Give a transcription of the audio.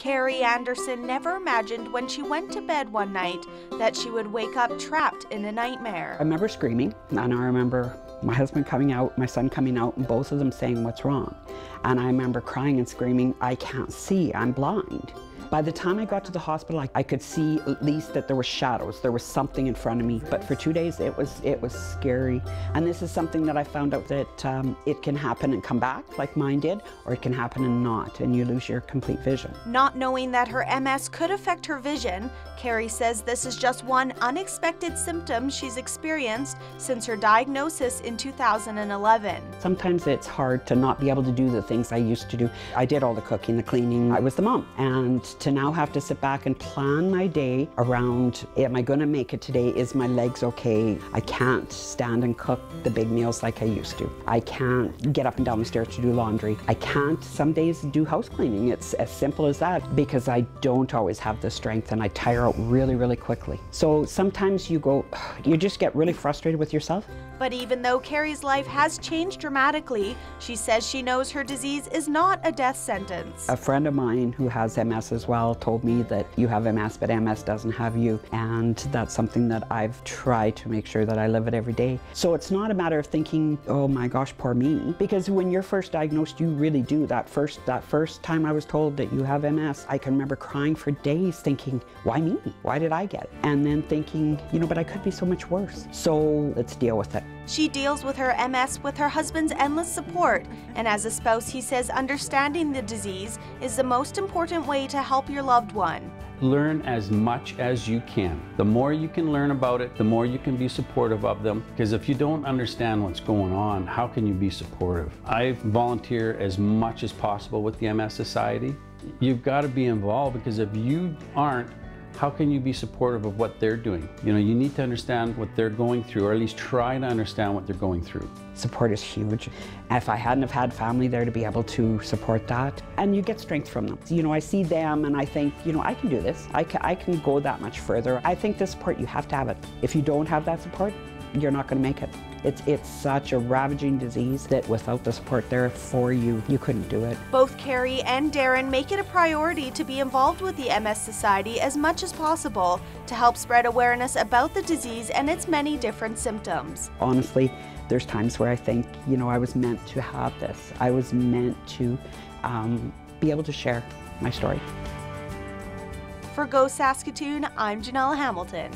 Kerrie Anderson never imagined when she went to bed one night that she would wake up trapped in a nightmare. I remember screaming, and I remember my husband coming out, my son coming out, and both of them saying, "What's wrong?" And I remember crying and screaming, "I can't see, I'm blind." By the time I got to the hospital, I could see at least that there were shadows. There was something in front of me. But for 2 days, it was scary. And this is something that I found out that it can happen and come back, like mine did, or it can happen and not, and you lose your complete vision. Not knowing that her MS could affect her vision, Kerrie says this is just one unexpected symptom she's experienced since her diagnosis in 2011. Sometimes it's hard to not be able to do the things I used to do. I did all the cooking, the cleaning. I was the mom. And to now have to sit back and plan my day around, am I gonna make it today? Is my legs okay? I can't stand and cook the big meals like I used to. I can't get up and down the stairs to do laundry. I can't some days do house cleaning. It's as simple as that, because I don't always have the strength and I tire out really, really quickly. So sometimes you just get really frustrated with yourself. But even though Kerrie's life has changed dramatically, she says she knows her disease is not a death sentence. A friend of mine who has MS as well told me that you have MS, but MS doesn't have you. And that's something that I've tried to make sure that I live it every day. So it's not a matter of thinking, oh my gosh, poor me. Because when you're first diagnosed, you really do. That first time I was told that you have MS, I can remember crying for days thinking, why me? Why did I get it? And then thinking, but I could be so much worse. So let's deal with it. She deals with her MS with her husband's endless support, and as a spouse, he says understanding the disease is the most important way to help your loved one. Learn as much as you can. The more you can learn about it, the more you can be supportive of them. Because if you don't understand what's going on, how can you be supportive? I volunteer as much as possible with the MS Society. You've got to be involved, because if you aren't, how can you be supportive of what they're doing? You need to understand what they're going through, or at least try to understand what they're going through. Support is huge. If I hadn't have had family there to be able to support that, and you get strength from them. I see them and I think, I can do this. I can go that much further. I think the support, you have to have it. If you don't have that support, you're not going to make it. It's such a ravaging disease that without the support there for you, you couldn't do it. Both Kerrie and Darren make it a priority to be involved with the MS Society as much as possible to help spread awareness about the disease and its many different symptoms. Honestly, there's times where I think, I was meant to have this. I was meant to be able to share my story. For Go Saskatoon, I'm Janelle Hamilton.